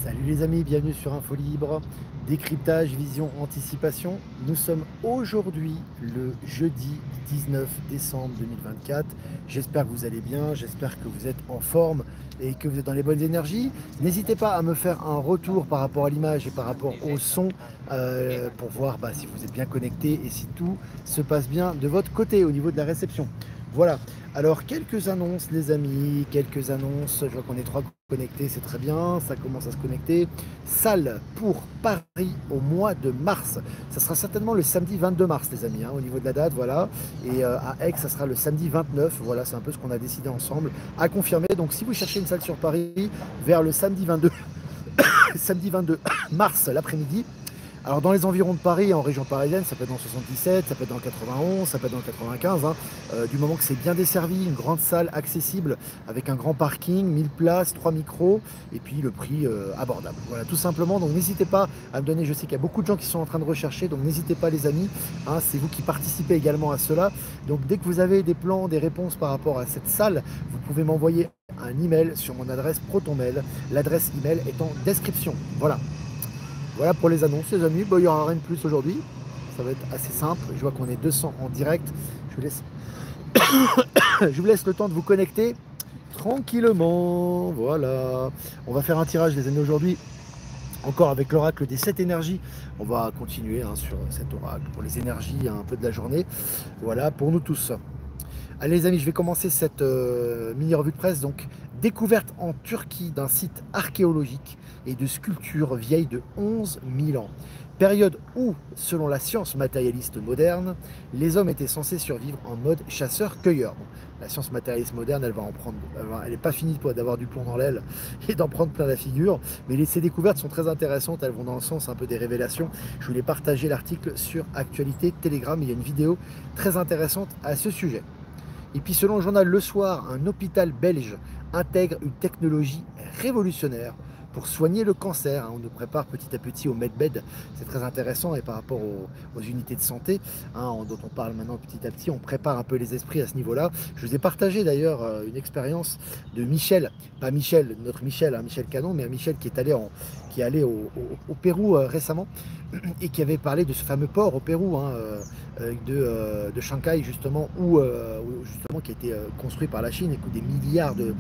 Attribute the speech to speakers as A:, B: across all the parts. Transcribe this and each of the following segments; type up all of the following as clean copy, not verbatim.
A: Salut les amis, bienvenue sur Info Libre, décryptage, vision, anticipation. Nous sommes aujourd'hui le jeudi 19 décembre 2024. J'espère que vous allez bien, j'espère que vous êtes en forme et que vous êtes dans les bonnes énergies. N'hésitez pas à me faire un retour par rapport à l'image et par rapport au son pour voir si vous êtes bien connecté et si tout se passe bien de votre côté au niveau de la réception. Voilà. Alors, quelques annonces, les amis, quelques annonces. Je vois qu'on est trois connectés, c'est très bien. Ça commence à se connecter. Salle pour Paris au mois de mars. Ça sera certainement le samedi 22 mars, les amis, au niveau de la date, voilà. Et à Aix, ça sera le samedi 29. Voilà, c'est un peu ce qu'on a décidé ensemble, à confirmer. Donc, si vous cherchez une salle sur Paris, vers le samedi 22, samedi 22 mars, l'après-midi. Alors dans les environs de Paris, en région parisienne, ça peut être dans le 77, ça peut être dans le 91, ça peut être dans le 95, du moment que c'est bien desservi, une grande salle accessible avec un grand parking, 1000 places, 3 micros, et puis le prix abordable. Voilà, tout simplement, donc n'hésitez pas à me donner, je sais qu'il y a beaucoup de gens qui sont en train de rechercher, donc n'hésitez pas les amis, c'est vous qui participez également à cela. Donc dès que vous avez des plans, des réponses par rapport à cette salle, vous pouvez m'envoyer un email sur mon adresse ProtonMail. L'adresse email est en description. Voilà. Voilà pour les annonces, les amis. Il n'y aura rien de plus aujourd'hui. Ça va être assez simple. Je vois qu'on est 200 en direct. Je vous laisse, je vous laisse le temps de vous connecter tranquillement. Voilà. On va faire un tirage, les amis, aujourd'hui. Encore avec l'oracle des 7 énergies. On va continuer sur cet oracle pour les énergies un peu de la journée. Voilà, pour nous tous. Allez les amis, je vais commencer cette mini revue de presse. Donc, découverte en Turquie d'un site archéologique et de sculptures vieilles de 11 000 ans. Période où, selon la science matérialiste moderne, les hommes étaient censés survivre en mode chasseur-cueilleur. Bon, la science matérialiste moderne, elle va en prendre, elle n'est pas finie d'avoir du plomb dans l'aile et d'en prendre plein la figure. Mais ces découvertes sont très intéressantes, elles vont dans le sens un peu des révélations. Je voulais partager l'article sur Actualité Telegram. Il y a une vidéo très intéressante à ce sujet. Et puis selon le journal Le Soir, un hôpital belge intègre une technologie révolutionnaire pour soigner le cancer. On nous prépare petit à petit au medbed, c'est très intéressant, et par rapport aux unités de santé dont on parle maintenant petit à petit, on prépare un peu les esprits à ce niveau-là. Je vous ai partagé d'ailleurs une expérience de Michel, pas Michel, notre Michel, Michel Canon, mais un Michel qui est allé au Pérou récemment et qui avait parlé de ce fameux port au Pérou de Shanghai justement, justement qui a été construit par la Chine et coûte des milliards de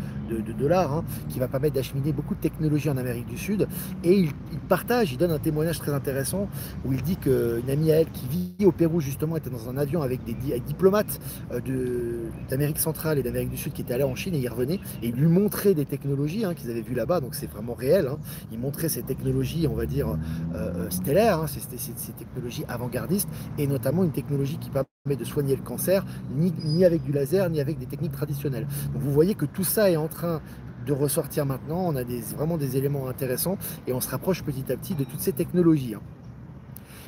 A: dollars, qui va permettre d'acheminer beaucoup de technologies en Amérique du Sud. Et il donne un témoignage très intéressant où il dit qu'une amie à elle qui vit au Pérou justement était dans un avion avec des diplomates d'Amérique centrale et d'Amérique du Sud qui étaient allés en Chine, et ils revenaient et ils lui montraient des technologies qu'ils avaient vues là-bas. Donc c'est vraiment réel. Ils montraient ces technologies, on va dire, stellaires, ces technologies avant-gardistes, et notamment une technologie qui permet de soigner le cancer, ni avec du laser, ni avec des techniques traditionnelles. Donc vous voyez que tout ça est en train de ressortir maintenant. On a vraiment des éléments intéressants et on se rapproche petit à petit de toutes ces technologies.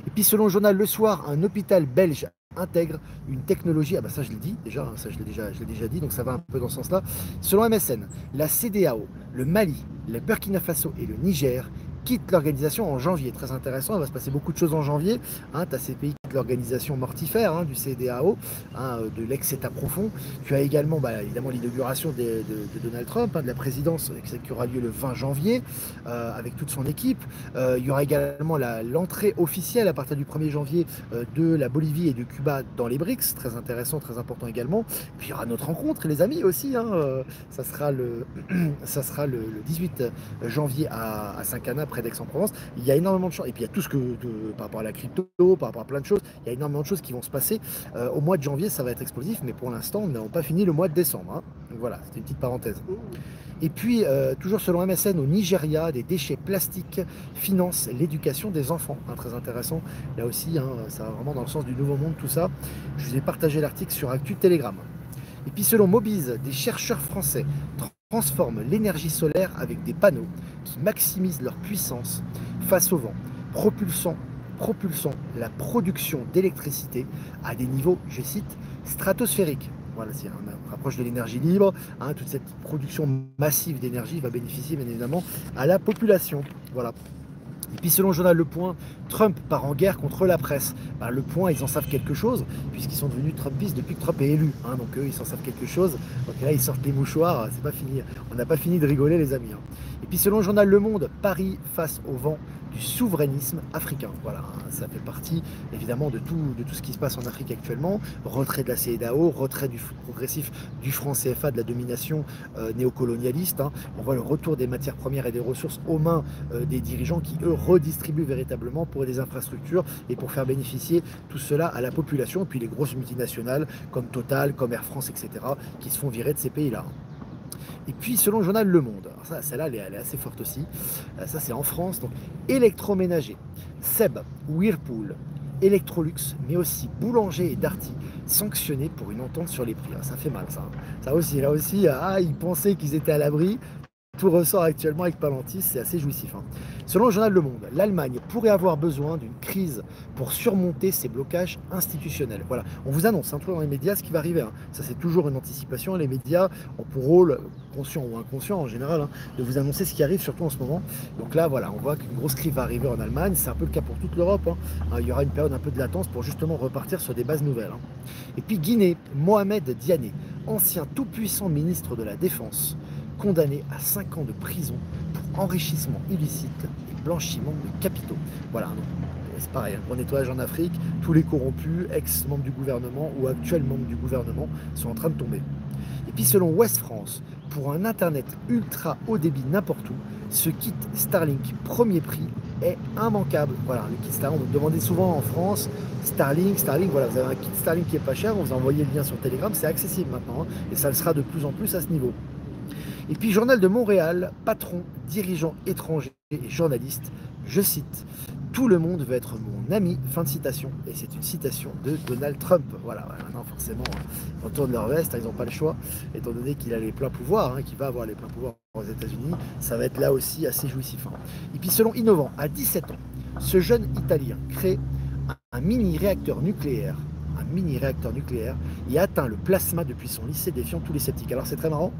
A: Et puis selon le journal Le Soir, un hôpital belge intègre une technologie, ça je l'ai dit déjà, ça je l'ai déjà dit, donc ça va un peu dans ce sens-là. Selon MSN, la CEDEAO, le Mali, le Burkina Faso et le Niger quitte l'organisation en janvier. Très intéressant, il va se passer beaucoup de choses en janvier. Tu as ces pays de l'organisation mortifère du CEDEAO, de l'ex-État profond. Tu as également évidemment l'inauguration de Donald Trump, de la présidence qui aura lieu le 20 janvier avec toute son équipe. Il y aura également l'entrée officielle à partir du 1er janvier de la Bolivie et de Cuba dans les BRICS. Très intéressant, très important également. Puis il y aura notre rencontre, les amis, aussi. Ça sera le 18 janvier à Saint-Cana, près d'Aix-en-Provence. Il y a énormément de choses, et puis il y a tout par rapport à la crypto, par rapport à plein de choses, il y a énormément de choses qui vont se passer. Au mois de janvier, ça va être explosif, mais pour l'instant, nous n'avons pas fini le mois de décembre. Donc voilà, c'était une petite parenthèse. Et puis, toujours selon MSN, au Nigeria, des déchets plastiques financent l'éducation des enfants. Très intéressant, là aussi, ça va vraiment dans le sens du nouveau monde, tout ça. Je vous ai partagé l'article sur Actu Telegram. Et puis selon Mobize, des chercheurs français transforment l'énergie solaire avec des panneaux qui maximisent leur puissance face au vent, propulsant la production d'électricité à des niveaux, je cite, stratosphériques. Voilà, si on rapproche de l'énergie libre, toute cette production massive d'énergie va bénéficier bien évidemment à la population. Voilà. Et puis selon le journal Le Point, Trump part en guerre contre la presse. Ben, Le Point, ils en savent quelque chose, puisqu'ils sont devenus Trumpistes depuis que Trump est élu. Hein, donc eux, ils en savent quelque chose. Donc là, ils sortent les mouchoirs, c'est pas fini. On n'a pas fini de rigoler, les amis. Hein. Et puis selon le journal Le Monde, Paris face au vent du souverainisme africain. Voilà, hein, ça fait partie évidemment de tout ce qui se passe en Afrique actuellement. Retrait de la CEDEAO, retrait progressif du franc CFA, de la domination néocolonialiste. Hein. On voit le retour des matières premières et des ressources aux mains des dirigeants qui, eux, redistribuent véritablement pour des infrastructures et pour faire bénéficier tout cela à la population. Et puis les grosses multinationales comme Total, comme Air France, etc., qui se font virer de ces pays-là. Et puis, selon le journal Le Monde, alors ça, celle-là, elle est assez forte aussi. Ça, c'est en France. Donc, électroménager, Seb, Whirlpool, Electrolux, mais aussi Boulanger et Darty, sanctionnés pour une entente sur les prix. Ah, ça fait mal, ça. Ça aussi, là aussi, ils pensaient qu'ils étaient à l'abri. Tout ressort actuellement avec Palantis, c'est assez jouissif. Hein. Selon le journal Le Monde, l'Allemagne pourrait avoir besoin d'une crise pour surmonter ses blocages institutionnels. Voilà, on vous annonce un truc dans les médias ce qui va arriver. Hein. Ça, c'est toujours une anticipation. Les médias ont pour rôle, conscient ou inconscient en général, hein, de vous annoncer ce qui arrive, surtout en ce moment. Donc là, voilà, on voit qu'une grosse crise va arriver en Allemagne. C'est un peu le cas pour toute l'Europe. Hein. Il y aura une période un peu de latence pour justement repartir sur des bases nouvelles. Hein. Et puis Guinée, Mohamed Diané, ancien tout-puissant ministre de la Défense, condamné à 5 ans de prison pour enrichissement illicite et blanchiment de capitaux. Voilà, c'est pareil, un gros nettoyage en Afrique, tous les corrompus, ex-membres du gouvernement ou actuels membres du gouvernement sont en train de tomber. Et puis selon Ouest France, pour un internet ultra haut débit n'importe où, ce kit Starlink premier prix est immanquable. Voilà, le kit Starlink, on me demandait souvent en France, Starlink, voilà, vous avez un kit Starlink qui est pas cher, vous envoyez le lien sur Telegram, c'est accessible maintenant, hein, et ça le sera de plus en plus à ce niveau. Et puis, Journal de Montréal, patron, dirigeant étranger et journaliste, je cite, tout le monde veut être mon ami, fin de citation. Et c'est une citation de Donald Trump. Voilà, maintenant forcément, ils retournent leur veste, ils n'ont pas le choix, étant donné qu'il a les pleins pouvoirs, hein, qu'il va avoir les pleins pouvoirs aux États-Unis, ça va être là aussi assez jouissif. Hein. Et puis, selon Innovant, à 17 ans, ce jeune Italien crée un mini-réacteur nucléaire et atteint le plasma depuis son lycée, défiant tous les sceptiques. Alors c'est très marrant.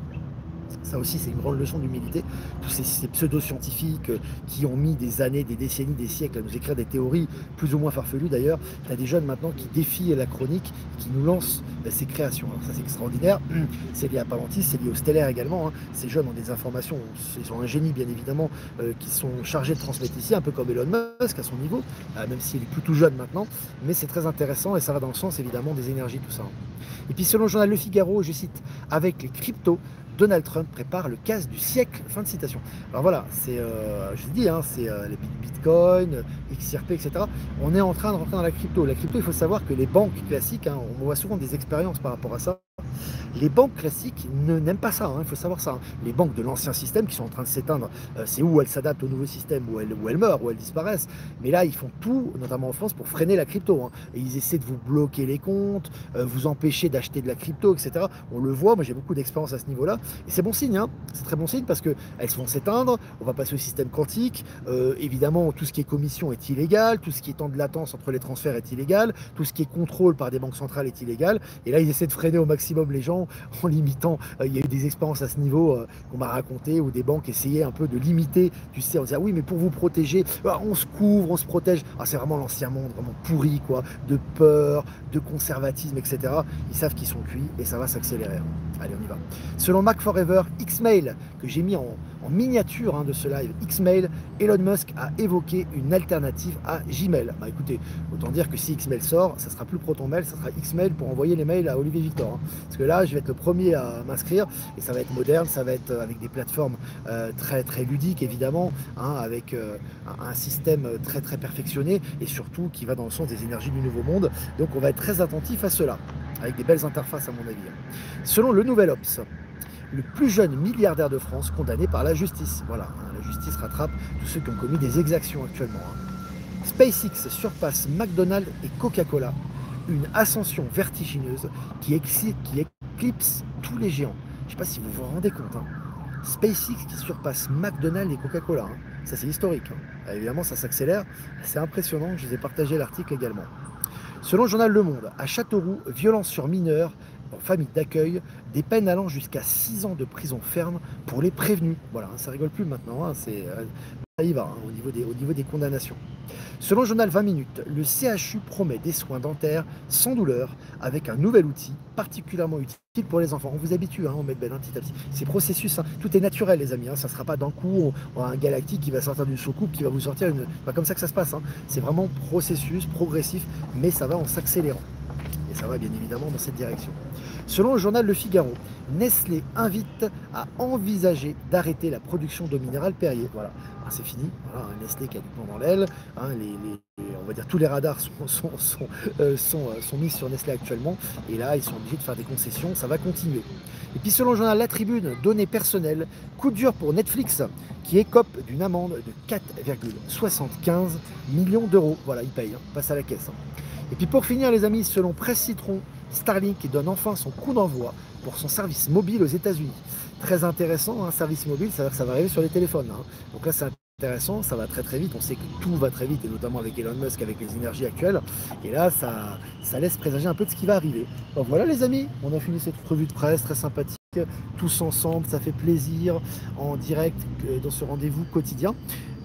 A: Ça aussi, c'est une grande leçon d'humilité. Tous ces pseudo-scientifiques qui ont mis des années, des décennies, des siècles à nous écrire des théories plus ou moins farfelues d'ailleurs. Il y a des jeunes maintenant qui défient la chronique, qui nous lancent ces créations. Alors ça, c'est extraordinaire. C'est lié à Palantis, c'est lié au stellaire également. Hein. Ces jeunes ont des informations, ils ont un génie bien évidemment, qui sont chargés de transmettre ici, un peu comme Elon Musk à son niveau, même s'il est plus tout jeune maintenant. Mais c'est très intéressant et ça va dans le sens évidemment des énergies, tout ça. Et puis selon le journal Le Figaro, je cite, avec les cryptos, Donald Trump prépare le casse du siècle, fin de citation. Alors voilà, c'est, je vous dis, hein, c'est les bitcoins, XRP, etc. On est en train de rentrer dans la crypto. La crypto, il faut savoir que les banques classiques, hein, on voit souvent des expériences par rapport à ça. Les banques classiques n'aiment pas ça, hein, il faut savoir ça. Hein. Les banques de l'ancien système qui sont en train de s'éteindre, c'est où elles s'adaptent au nouveau système, où elles meurent, où elles disparaissent. Mais là, ils font tout, notamment en France, pour freiner la crypto. Hein. Et ils essaient de vous bloquer les comptes, vous empêcher d'acheter de la crypto, etc. On le voit, moi j'ai beaucoup d'expérience à ce niveau-là. Et c'est bon signe, hein. C'est très bon signe parce qu'elles vont s'éteindre, on va passer au système quantique. Évidemment, tout ce qui est commission est illégal, tout ce qui est temps de latence entre les transferts est illégal, tout ce qui est contrôle par des banques centrales est illégal. Et là, ils essaient de freiner au maximum les gens en limitant. Il y a eu des expériences à ce niveau qu'on m'a raconté où des banques essayaient un peu de limiter. Tu sais, on disait, ah oui, mais pour vous protéger, on se couvre, on se protège. Ah, c'est vraiment l'ancien monde, vraiment pourri, quoi, de peur, de conservatisme, etc. Ils savent qu'ils sont cuits et ça va s'accélérer. Allez, on y va. Selon Mac Forever, Xmail, que j'ai mis en miniature hein, de ce live, Xmail, Elon Musk a évoqué une alternative à Gmail. Bah écoutez, autant dire que si Xmail sort, ça sera plus ProtonMail, ça sera Xmail pour envoyer les mails à Olivier Victor. Hein. Parce que là, je vais être le premier à m'inscrire et ça va être moderne, ça va être avec des plateformes très très ludiques évidemment, hein, avec un système très très perfectionné et surtout qui va dans le sens des énergies du nouveau monde. Donc on va être très attentif à cela, avec des belles interfaces à mon avis. Selon le Nouvel Obs, le plus jeune milliardaire de France condamné par la justice. Voilà, hein, la justice rattrape tous ceux qui ont commis des exactions actuellement. Hein. SpaceX surpasse McDonald's et Coca-Cola, une ascension vertigineuse qui éclipse tous les géants. Je ne sais pas si vous vous rendez compte. Hein. SpaceX qui surpasse McDonald's et Coca-Cola. Hein. Ça, c'est historique. Hein. Évidemment, ça s'accélère. C'est impressionnant. Je vous ai partagé l'article également. Selon le journal Le Monde, à Châteauroux, violence sur mineurs en famille d'accueil, des peines allant jusqu'à 6 ans de prison ferme pour les prévenus. Voilà, ça rigole plus maintenant. Hein, y va, hein, au niveau des condamnations. Selon le journal 20 minutes, le CHU promet des soins dentaires sans douleur avec un nouvel outil particulièrement utile pour les enfants. On vous habitue, hein, on met ben, petit à petit. C'est processus, hein, tout est naturel les amis, hein, ça ne sera pas d'un coup on a un galactique qui va sortir d'une soucoupe, qui va vous sortir une... Pas comme ça que ça se passe, hein. C'est vraiment processus, progressif, mais ça va en s'accélérant. Et ça va bien évidemment dans cette direction. Selon le journal Le Figaro, Nestlé invite à envisager d'arrêter la production d'eau minérale Perrier. Voilà, ah, c'est fini. Voilà, un Nestlé qui a du plomb dans l'aile. Hein, on va dire tous les radars sont mis sur Nestlé actuellement. Et là, ils sont obligés de faire des concessions. Ça va continuer. Et puis selon le journal La Tribune, données personnelles, coup dur pour Netflix qui écope d'une amende de 4,75 millions d'euros. Voilà, il paye, hein, passe à la caisse. Hein. Et puis pour finir les amis, selon Presse Citron, Starlink donne enfin son coup d'envoi pour son service mobile aux États-Unis. Très intéressant, un service mobile, ça veut dire que ça va arriver sur les téléphones. Hein. Donc là c'est intéressant, ça va très très vite, on sait que tout va très vite, et notamment avec Elon Musk, avec les énergies actuelles. Et là ça laisse présager un peu de ce qui va arriver. Donc voilà les amis, on a fini cette revue de presse très sympathique, tous ensemble, ça fait plaisir, en direct dans ce rendez-vous quotidien.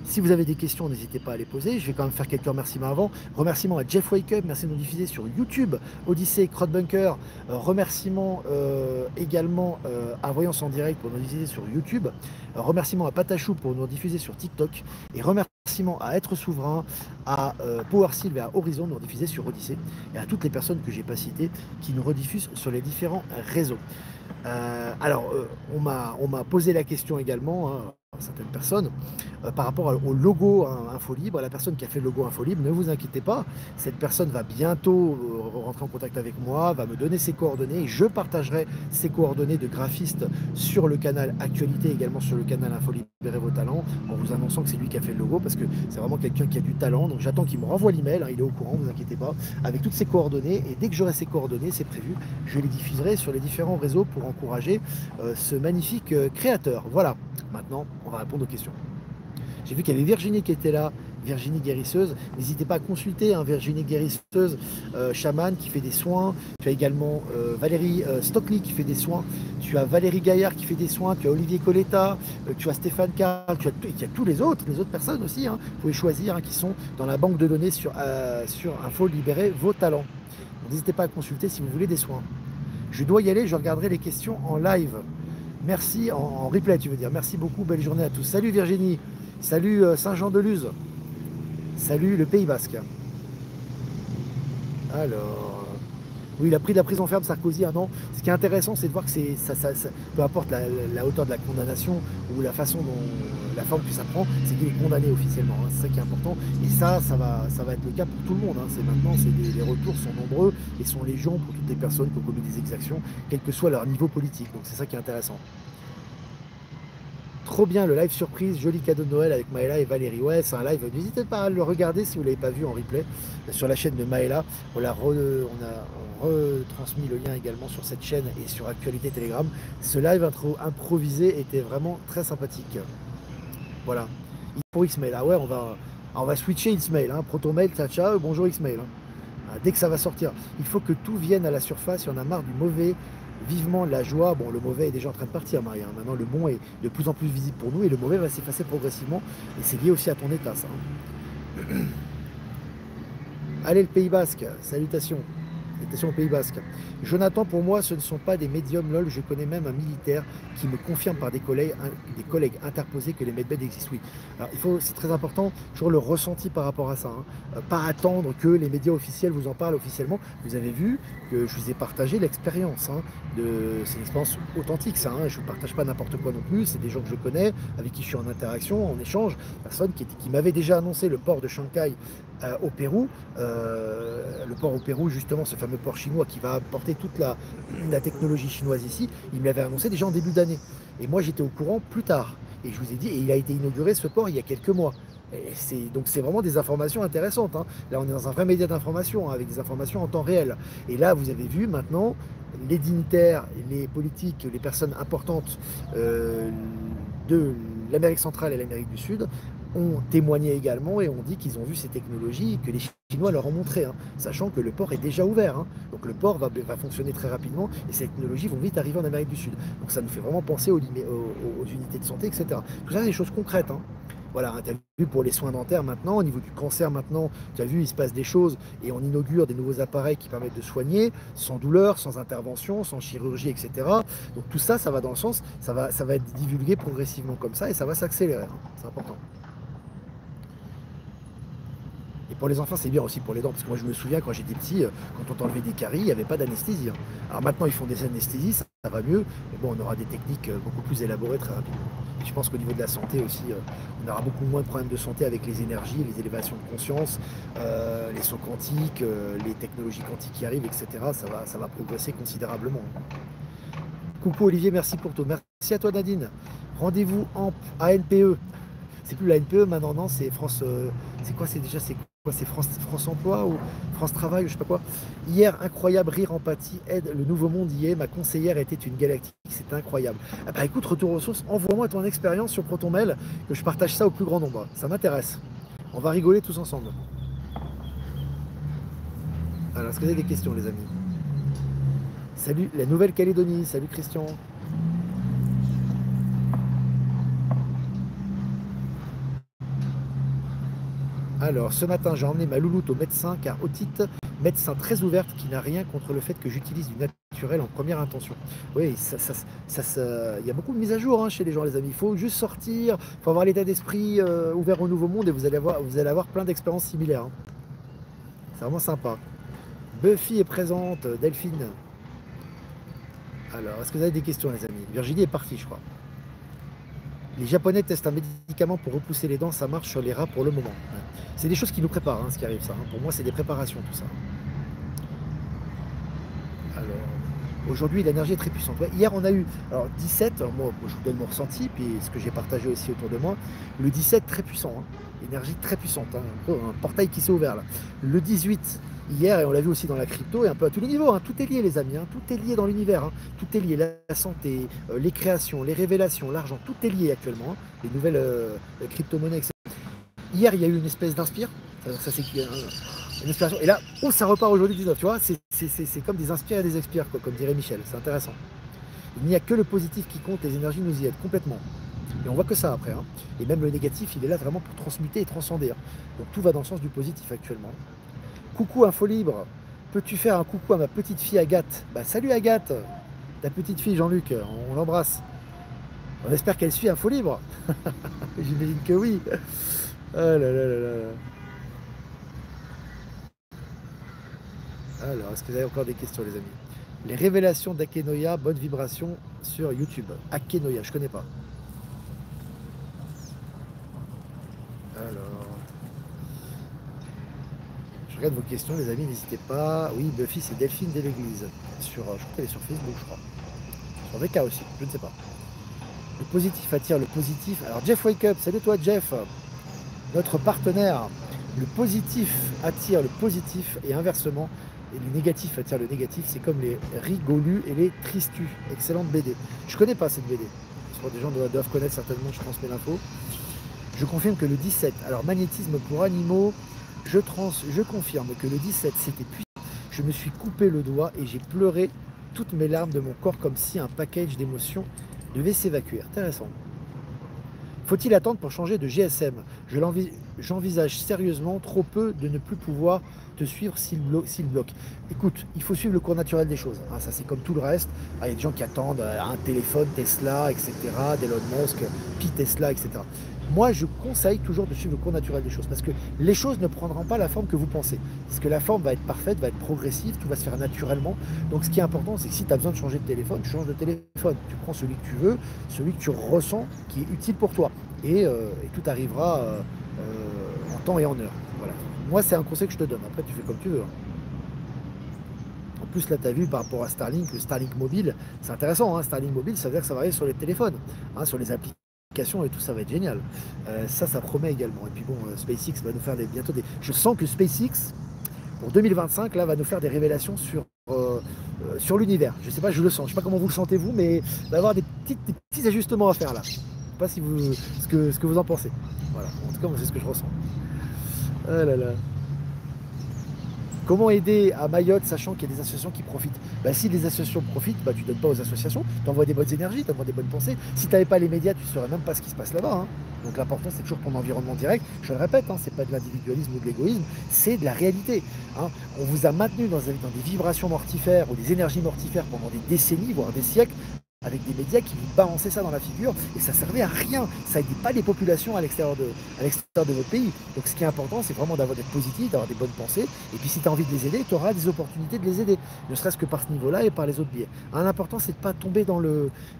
A: Si vous avez des questions, n'hésitez pas à les poser. Je vais quand même faire quelques remerciements avant. Remerciements à Jeff Wake Up, merci de nous diffuser sur YouTube, Odyssey, Crowdbunker. Remerciements également à Voyance en direct pour nous diffuser sur YouTube. Remerciements à Patachou pour nous diffuser sur TikTok. Et remerciements à Être Souverain, à PowerSylve et à Horizon de nous diffuser sur Odyssey. Et à toutes les personnes que j'ai pas citées qui nous rediffusent sur les différents réseaux. On m'a posé la question également, hein, certaines personnes, par rapport au logo Infolibre. La personne qui a fait le logo Infolibre, ne vous inquiétez pas, cette personne va bientôt rentrer en contact avec moi, va me donner ses coordonnées, et je partagerai ses coordonnées de graphiste sur le canal Actualité, également sur le canal Infolibre et vos talents, en vous annonçant que c'est lui qui a fait le logo, parce que c'est vraiment quelqu'un qui a du talent. Donc j'attends qu'il me renvoie l'email, hein, il est au courant, ne vous inquiétez pas, avec toutes ses coordonnées, et dès que j'aurai ses coordonnées, c'est prévu, je les diffuserai sur les différents réseaux pour encourager ce magnifique créateur. Voilà, maintenant on va répondre aux questions. J'ai vu qu'il y avait Virginie qui était là, Virginie guérisseuse. N'hésitez pas à consulter, hein, Virginie guérisseuse, chamane qui fait des soins. Tu as également Valérie Stockley qui fait des soins. Tu as Valérie Gaillard qui fait des soins. Tu as Olivier Coletta, tu as Stéphane Carl, il y a tous les autres personnes aussi. Hein, vous pouvez choisir, hein, qui sont dans la banque de données sur Info Libérer vos talents. N'hésitez pas à consulter si vous voulez des soins. Je dois y aller, je regarderai les questions en live. Merci, en replay tu veux dire. Merci beaucoup, belle journée à tous. Salut Virginie, salut Saint-Jean-de-Luz, salut le Pays Basque. Alors, oui, il a pris de la prison ferme Sarkozy un an. Ce qui est intéressant, c'est de voir que peu importe la hauteur de la condamnation ou la façon dont la forme que ça prend, c'est qu'il est condamné officiellement. Hein. C'est ça qui est important. Et ça va être le cas pour tout le monde. Hein. Maintenant, les retours sont nombreux et sont légion pour toutes les personnes qui ont commis des exactions, quel que soit leur niveau politique. Donc c'est ça qui est intéressant. Trop bien le live surprise, joli cadeau de Noël avec Maëla et Valérie. Ouais, c'est un live, n'hésitez pas à le regarder si vous ne l'avez pas vu en replay sur la chaîne de Maëla. On a retransmis le lien également sur cette chaîne et sur Actualité Telegram. Ce live improvisé était vraiment très sympathique. Voilà. Pour Xmail, ah ouais, on va switcher Xmail, hein. Protomail, ciao, bonjour Xmail. Hein. Dès que ça va sortir, il faut que tout vienne à la surface, il y en a marre du mauvais. Vivement la joie, bon le mauvais est déjà en train de partir Marie, hein. Maintenant le bon est de plus en plus visible pour nous et le mauvais va s'effacer progressivement et c'est lié aussi à ton état ça. Hein. Allez le Pays Basque, salutations. Salutations au Pays Basque. Jonathan, pour moi, ce ne sont pas des médiums lol, je connais même un militaire qui me confirme par des collègues interposés que les medbeds existent. Oui. Alors c'est très important, toujours le ressenti par rapport à ça. Hein. Pas attendre que les médias officiels vous en parlent officiellement. Vous avez vu que je vous ai partagé l'expérience. Hein, c'est une expérience authentique ça. Hein. Je ne partage pas n'importe quoi non plus. C'est des gens que je connais, avec qui je suis en interaction, en échange. Personne qui m'avait déjà annoncé le port de Shanghai au Pérou. Le port au Pérou, justement, ce fameux port chinois qui va apporter toute la technologie chinoise ici, il me l'avait annoncé déjà en début d'année. Et moi, j'étais au courant plus tard. Et je vous ai dit, et il a été inauguré ce port il y a quelques mois. Donc c'est vraiment des informations intéressantes. Hein. Là, on est dans un vrai média d'information, hein, avec des informations en temps réel. Et là, vous avez vu maintenant, les dignitaires, les politiques, les personnes importantes de l'Amérique centrale et l'Amérique du Sud ont témoigné également et ont dit qu'ils ont vu ces technologies que les Chinois leur ont montré, hein, sachant que le port est déjà ouvert. Hein. Donc le port va fonctionner très rapidement et ces technologies vont vite arriver en Amérique du Sud. Donc ça nous fait vraiment penser aux unités de santé, etc. Tout ça, c'est des choses concrètes. Hein. Voilà, hein, tu as vu pour les soins dentaires maintenant, au niveau du cancer maintenant, tu as vu, il se passe des choses et on inaugure des nouveaux appareils qui permettent de soigner sans douleur, sans intervention, sans chirurgie, etc. Donc tout ça, ça va dans le sens, ça va être divulgué progressivement comme ça et ça va s'accélérer, hein. C'est important. Et pour les enfants, c'est bien aussi pour les dents, parce que moi je me souviens quand j'étais petit, quand on t'enlevait des caries, il n'y avait pas d'anesthésie, hein. Alors maintenant ils font des anesthésies, ça va mieux, mais bon, on aura des techniques beaucoup plus élaborées très rapidement. Et je pense qu'au niveau de la santé aussi, on aura beaucoup moins de problèmes de santé avec les énergies, les élévations de conscience, les sauts quantiques, les technologies quantiques qui arrivent, etc. Ça va progresser considérablement. Coucou Olivier, merci pour tout. Merci à toi Nadine. Rendez-vous en ANPE. C'est plus la NPE maintenant, non, c'est France. C'est quoi, c'est déjà, c'est quoi, c'est France Emploi ou France Travail ou je sais pas quoi. Hier, incroyable, rire, empathie, aide, le nouveau monde y est. Ma conseillère était une galactique, c'était incroyable. Ah bah écoute, retour aux sources, envoie-moi ton expérience sur ProtonMail, que je partage ça au plus grand nombre. Ça m'intéresse. On va rigoler tous ensemble. Alors, est-ce que vous avez des questions, les amis? Salut, la Nouvelle-Calédonie. Salut Christian. Alors, ce matin, j'ai emmené ma louloute au médecin, car otite, médecin très ouverte qui n'a rien contre le fait que j'utilise du naturel en première intention. Oui, il y a beaucoup de mises à jour, hein, chez les gens, les amis. Il faut juste sortir, il faut avoir l'état d'esprit ouvert au nouveau monde et vous allez avoir plein d'expériences similaires, hein. C'est vraiment sympa. Buffy est présente, Delphine. Alors, est-ce que vous avez des questions, les amis? Virginie est partie, je crois. Les Japonais testent un médicament pour repousser les dents, ça marche sur les rats pour le moment. Ouais. C'est des choses qui nous préparent, hein, ce qui arrive, ça, hein. Pour moi, c'est des préparations, tout ça. Alors, aujourd'hui, l'énergie est très puissante. Ouais, hier, on a eu, alors 17, alors moi, je vous donne mon ressenti, puis ce que j'ai partagé aussi autour de moi. Le 17, très puissant, hein. Énergie très puissante, hein. Un portail qui s'est ouvert là. Le 18, hier, et on l'a vu aussi dans la crypto, et un peu à tous les niveaux, hein. Tout est lié, les amis, hein. Tout est lié dans l'univers, hein. Tout est lié, la santé, les créations, les révélations, l'argent, tout est lié actuellement, hein. Les nouvelles crypto-monnaies, etc. Hier, il y a eu une espèce d'inspire. Ça c'est une inspiration. Et là, oh, ça repart aujourd'hui 19, tu vois. C'est comme des inspires et des expires, quoi, comme dirait Michel. C'est intéressant. Il n'y a que le positif qui compte, les énergies nous y aident complètement. Et on voit que ça après, hein. Et même le négatif, il est là vraiment pour transmuter et transcender, hein. Donc tout va dans le sens du positif actuellement. Coucou Info Libre, peux-tu faire un coucou à ma petite fille Agathe? Bah salut Agathe, ta petite fille Jean-Luc, on l'embrasse. On espère qu'elle suit Info Libre. J'imagine que oui. Ah là là là là. Alors, est-ce que vous avez encore des questions, les amis? Les révélations d'Akenoya, bonne vibration sur YouTube. Akenoya, je connais pas. Alors, je regarde vos questions, les amis, n'hésitez pas. Oui, Buffy, c'est Delphine de l'Église. Sur, je crois qu'elle est sur Facebook, je crois. Sur VK aussi, je ne sais pas. Le positif attire le positif. Alors, Jeff Wake Up, salut toi, Jeff, notre partenaire. Le positif attire le positif et inversement. Et le négatif attire le négatif. C'est comme les rigolus et les tristus. Excellente BD. Je connais pas cette BD. Des gens doivent connaître certainement, je transmets l'info. Je confirme que le 17, alors magnétisme pour animaux, je confirme que le 17 c'était puissant. Je me suis coupé le doigt et j'ai pleuré toutes mes larmes de mon corps comme si un package d'émotions devait s'évacuer. Intéressant. Faut-il attendre pour changer de GSM? J'envisage sérieusement trop peu de ne plus pouvoir te suivre s'il bloque. Écoute, il faut suivre le cours naturel des choses, hein, ça c'est comme tout le reste. Ah, il y a des gens qui attendent un téléphone Tesla, etc., d'Elon Musk, puis Tesla, etc. Moi, je conseille toujours de suivre le cours naturel des choses parce que les choses ne prendront pas la forme que vous pensez. Parce que la forme va être parfaite, va être progressive, tout va se faire naturellement. Donc, ce qui est important, c'est que si tu as besoin de changer de téléphone, tu changes de téléphone. Tu prends celui que tu veux, celui que tu ressens, qui est utile pour toi. Et tout arrivera en temps et en heure. Voilà. Moi, c'est un conseil que je te donne. Après, tu fais comme tu veux, hein. En plus, là, tu as vu par rapport à Starlink, le Starlink mobile, c'est intéressant, hein. Starlink mobile, ça veut dire que ça va arriver sur les téléphones, hein, sur les applications et tout, ça va être génial. Ça promet également. Et puis bon, SpaceX va nous faire bientôt des... Je sens que SpaceX, pour 2025, là, va nous faire des révélations sur l'univers. Je sais pas, je le sens. Je sais pas comment vous le sentez, vous, mais il va y avoir des petits ajustements à faire là. Je sais pas si vous, ce que vous en pensez. Voilà. En tout cas, moi, c'est ce que je ressens. Ah là là. Comment aider à Mayotte, sachant qu'il y a des associations qui profitent? Bah, si les associations profitent, bah, tu ne donnes pas aux associations, tu envoies des bonnes énergies, tu envoies des bonnes pensées. Si tu n'avais pas les médias, tu ne saurais même pas ce qui se passe là-bas, hein. Donc l'important, c'est toujours ton environnement direct. Je le répète, hein, c'est pas de l'individualisme ou de l'égoïsme, c'est de la réalité, hein. On vous a maintenu dans des vibrations mortifères ou des énergies mortifères pendant des décennies, voire des siècles, avec des médias qui vous balançaient ça dans la figure, et ça servait à rien. Ça n'aidait pas les populations à l'extérieur de votre pays. Donc ce qui est important, c'est vraiment d'être positif, d'avoir des bonnes pensées, et puis si tu as envie de les aider, tu auras des opportunités de les aider, ne serait-ce que par ce niveau-là et par les autres biais. Hein, l'important, c'est de ne pas tomber dans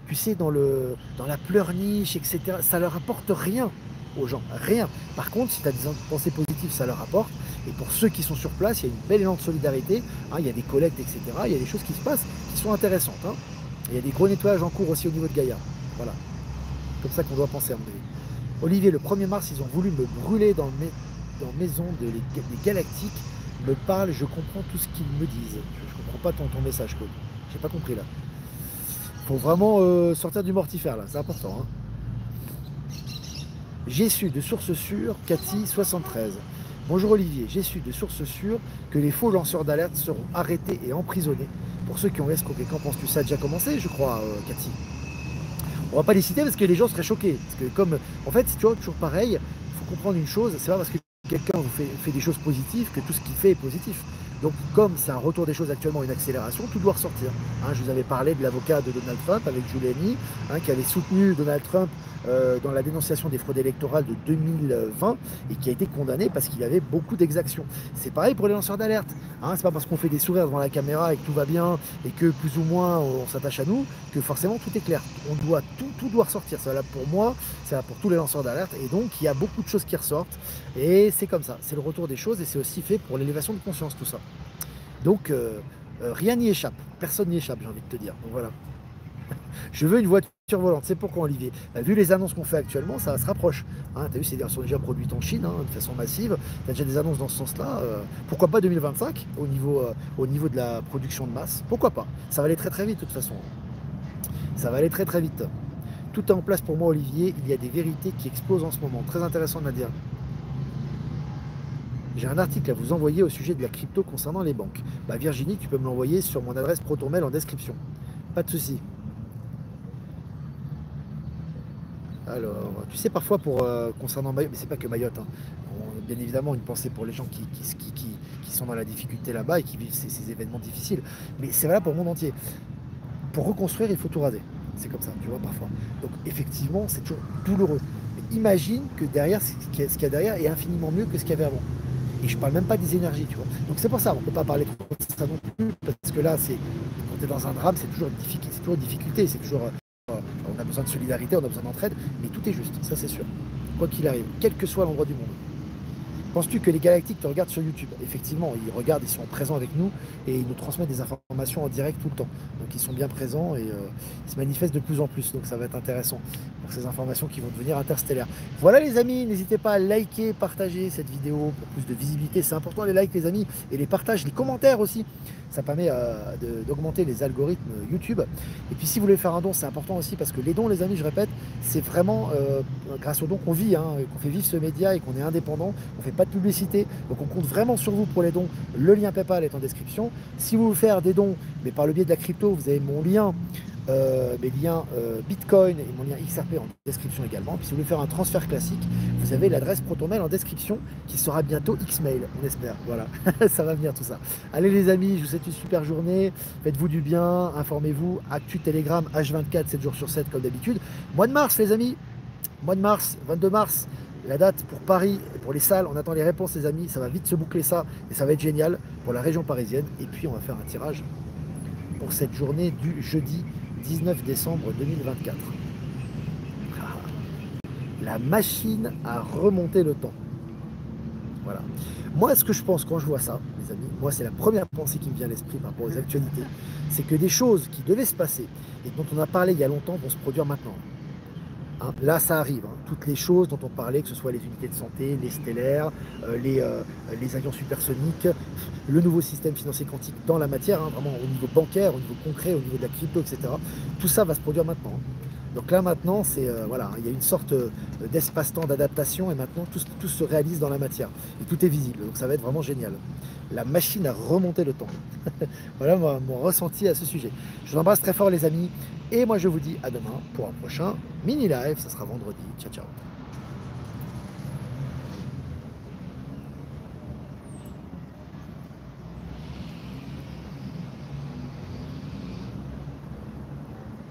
A: tu sais, dans la pleurniche, etc. Ça leur apporte rien aux gens, rien. Par contre, si tu as des pensées positives, ça leur apporte. Et pour ceux qui sont sur place, il y a une belle élan de solidarité, hein, il y a des collectes, etc. Il y a des choses qui se passent qui sont intéressantes, hein. Il y a des gros nettoyages en cours aussi au niveau de Gaïa. Voilà. Comme ça qu'on doit penser à mon avis. Olivier, le 1er mars, ils ont voulu me brûler dans Maison des Galactiques. Me parle, je comprends tout ce qu'ils me disent. Je comprends pas ton message, Claude. J'ai pas compris là. Faut vraiment sortir du mortifère là, c'est important, hein. J'ai su de sources sûres, Cathy 73. Bonjour Olivier, j'ai su de sources sûres que les faux lanceurs d'alerte seront arrêtés et emprisonnés. Pour ceux qui ont escroqué, qu'en penses-tu? Ça a déjà commencé, je crois, Cathy. On va pas les citer parce que les gens seraient choqués. Parce que comme, en fait, tu vois, toujours pareil, il faut comprendre une chose, c'est pas parce que quelqu'un vous fait des choses positives que tout ce qu'il fait est positif. Donc comme c'est un retour des choses actuellement, une accélération, tout doit ressortir. Hein, je vous avais parlé de l'avocat de Donald Trump avec Giuliani, hein, qui avait soutenu Donald Trump dans la dénonciation des fraudes électorales de 2020 et qui a été condamné parce qu'il avait beaucoup d'exactions. C'est pareil pour les lanceurs d'alerte. Hein, c'est pas parce qu'on fait des sourires devant la caméra et que tout va bien et que plus ou moins on s'attache à nous que forcément tout est clair. Tout doit ressortir. C'est valable pour moi, c'est valable pour tous les lanceurs d'alerte et donc il y a beaucoup de choses qui ressortent et c'est comme ça. C'est le retour des choses et c'est aussi fait pour l'élévation de conscience tout ça. Donc rien n'y échappe. Personne n'y échappe, j'ai envie de te dire. Donc voilà. Je veux une voiture volante. C'est pourquoi, Olivier. Vu les annonces qu'on fait actuellement, ça se rapproche. Hein, tu as vu, c'est déjà produites en Chine, hein, de façon massive. Tu as déjà des annonces dans ce sens-là. Pourquoi pas 2025 au niveau de la production de masse? Pourquoi pas? Ça va aller très très vite de toute façon. Ça va aller très très vite. Tout est en place pour moi, Olivier. Il y a des vérités qui explosent en ce moment. Très intéressant, Nadia. J'ai un article à vous envoyer au sujet de la crypto concernant les banques. Bah, Virginie, tu peux me l'envoyer sur mon adresse ProtonMail en description. Pas de souci. Alors, tu sais, parfois, concernant Mayotte, mais c'est pas que Mayotte, hein, bien évidemment, une pensée pour les gens qui sont dans la difficulté là-bas et qui vivent ces événements difficiles. Mais c'est valable pour le monde entier. Pour reconstruire, il faut tout raser. C'est comme ça, tu vois, parfois. Donc, effectivement, c'est toujours douloureux. Mais imagine que derrière, ce qu'il y a derrière est infiniment mieux que ce qu'il y avait avant. Et je parle même pas des énergies, tu vois. Donc, c'est pour ça, on ne peut pas parler trop de ça non plus, parce que là, quand tu es dans un drame, c'est toujours une difficulté, c'est toujours. On a besoin de solidarité, on a besoin d'entraide, mais tout est juste, ça c'est sûr. Quoi qu'il arrive, quel que soit l'endroit du monde. Penses-tu que les galactiques te regardent sur YouTube? Effectivement, ils regardent, ils sont présents avec nous et ils nous transmettent des informations en direct tout le temps. Donc ils sont bien présents et ils se manifestent de plus en plus. Donc ça va être intéressant pour ces informations qui vont devenir interstellaires. Voilà les amis, n'hésitez pas à liker, partager cette vidéo pour plus de visibilité. C'est important les likes les amis et les partages, les commentaires aussi. Ça permet d'augmenter les algorithmes YouTube. Et puis si vous voulez faire un don, c'est important aussi parce que les dons les amis, je répète, c'est vraiment grâce aux dons qu'on vit, hein, qu'on fait vivre ce média et qu'on est indépendant. On fait pas de publicité, donc on compte vraiment sur vous pour les dons. Le lien PayPal est en description. Si vous voulez faire des dons, mais par le biais de la crypto, vous avez mon lien, mes liens Bitcoin et mon lien XRP en description également. Puis si vous voulez faire un transfert classique, vous avez l'adresse ProtonMail en description qui sera bientôt Xmail, on espère. Voilà, ça va venir tout ça. Allez les amis, je vous souhaite une super journée. Faites-vous du bien, informez-vous. Actu Telegram H24, 7 jours sur 7 comme d'habitude. Mois de mars les amis, mois de mars, 22 mars. La date pour Paris et pour les salles, on attend les réponses les amis, ça va vite se boucler ça et ça va être génial pour la région parisienne. Et puis on va faire un tirage pour cette journée du jeudi 19 décembre 2024. La machine a remonté le temps. Voilà. Moi, ce que je pense quand je vois ça, les amis, moi c'est la première pensée qui me vient à l'esprit par rapport aux actualités, c'est que des choses qui devaient se passer et dont on a parlé il y a longtemps vont se produire maintenant. Hein, là, ça arrive. Hein. Toutes les choses dont on parlait, que ce soit les unités de santé, les stellaires, les avions supersoniques, le nouveau système financier quantique dans la matière, hein, vraiment au niveau bancaire, au niveau concret, au niveau de la crypto, etc. Tout ça va se produire maintenant. Hein. Donc là maintenant, c'est voilà, il y a une sorte d'espace-temps d'adaptation et maintenant tout se réalise dans la matière et tout est visible. Donc ça va être vraiment génial. La machine à remonter le temps. Voilà mon ressenti à ce sujet. Je vous embrasse très fort les amis et moi je vous dis à demain pour un prochain mini live. Ça sera vendredi. Ciao ciao.